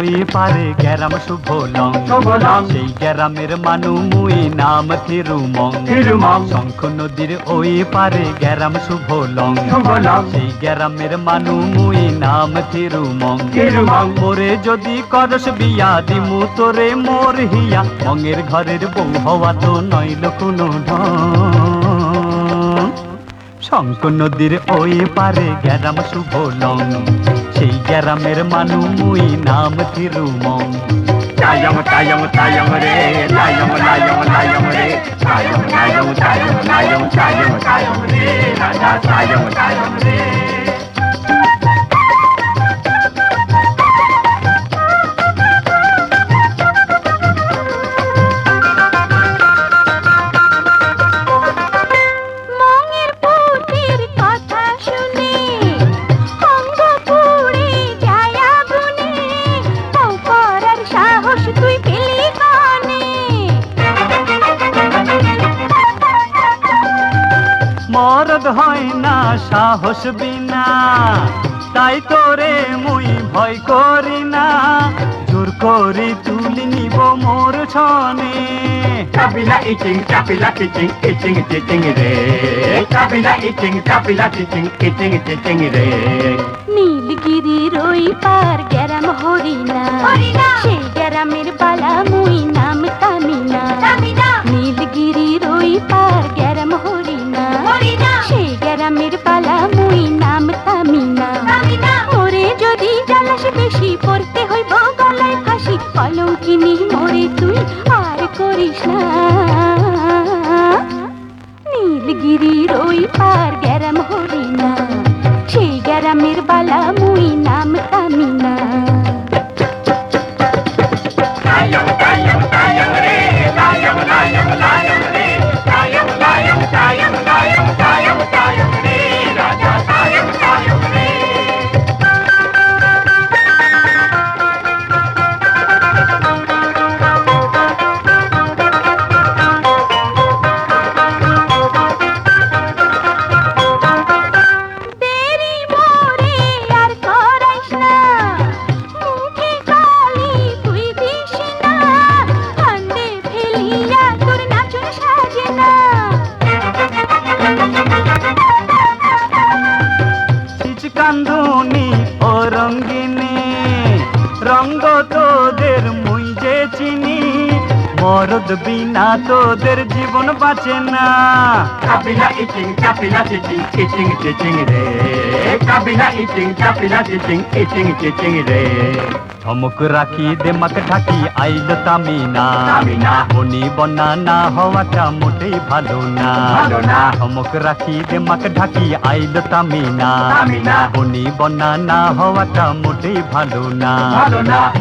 ওই পারে গ্যারাম শুভ লং, সেই গ্যারামের মানু মুই নাম থিরুমং। শঙ্খ নদীর ওই পারে গ্যারাম শুভ লং, সেই গ্যারামের মানু মুই নাম থিরুমং। মোরে যদি করস বিয়া দিমু তোরে মোর হিয়া, মঙের ঘরের বউ হওয়া তো নইল কোনো ঢং। শঙ্খ নদীর ওই পারে গ্যারাম শুভ লং, সেই গ্যারামের মানু মুই নাম থিরুমং। তায়ং তায়ং তায়ং রে, তায়ং লায়ং লায়ং রে, তায়ং লায়ং তায়ং লায়ং তায়ং তায়ং রে, রাজা তায়ং তায়ং রে। মরদ হয় না সাহস বিনা, তাই তোরে মুই ভয় করি না, জোর করি তুলি নিব মোর ছনে। চাপিলা ইচিং চাপিলা টিচিং ইচিং চিচিং রে, চাপিলা ইচিং চাপিলা টিচিং ইচিং চিচিং রে। নীলগিরির ওই পার গ্যারাম হরিণা, সেই গ্যারামের বালা মুই নাম তামিনা। নীলগিরির ওই পার গ্যারাম হরিণা, সেই গ্যারামের বালা মুই নাম তামিনা। মোরে যদি জ্বালাস বেশি পড়তে হইব গলায় ফাঁসি, কলঙ্কিনী মোরে তুই আর করিস না। নীলগিরির ওই পার গ্যারাম হরিণা, সেই গ্যারামের বালা মুই নাম তামিনা। তায়ং তায়ং তায়ং রে, তায়ং লায়ং লায়ং রে, তায়ং লায়ং তায়ং লায়ং তায়ং তায়ং রে, রাজা তায়ং তায়ং রে। দেরি মোরে আর করাইস না, মুখে কালি তুই দিস না, ফান্দে ফেলিয়া তোর নাচন সাজে না। চিচকান্দুনি ও রঙ্গিনী, রঙ্গ তোদের মুই যে চিনি, মরদ বিনা তোদের জীবন বাঁচে না। চাপিলা ইচিং চাপিলা টিচিং ইচিং চিচিং রে, চাপিলা ইচিং চাপিলা টিচিং ইচিং চিচিং রে। ধমক রাখি দেমাক ঢাকি আইল তামিনা, বনি বন্যা না হওয়াটা মোটেই ভালো না। ধমক রাখি দেমাক ঢাকি আইল তামিনা, বনি বন্যা না হওয়াটা মোটেই ভালো না।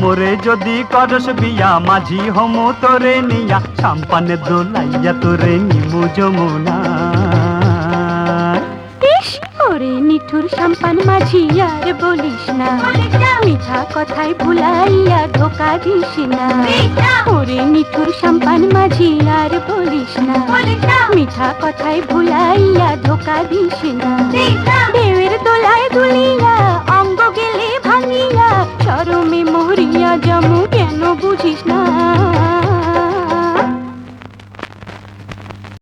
মোরে যদি করস বিয়া মাঝি হমু তোরে নিয়া, সাম্পানে দোলাইয়া তোরে নিমু যমুনা। ওরে নিঠুর সম্পান মাঝি আর বলিস না, মিঠা কথায় ভুলাইয়া ধোকা দিস না। ওরে নিঠুর সম্পান মাঝি আর বলিস না, মিঠা কথায় ভুলাইয়া ধোকা দিস না। ঢেউয়ের দোলায় দুলিয়া অঙ্গ গেলে ভাঙিয়া, শরমে মরিয়া জমু কেন বুঝিস না।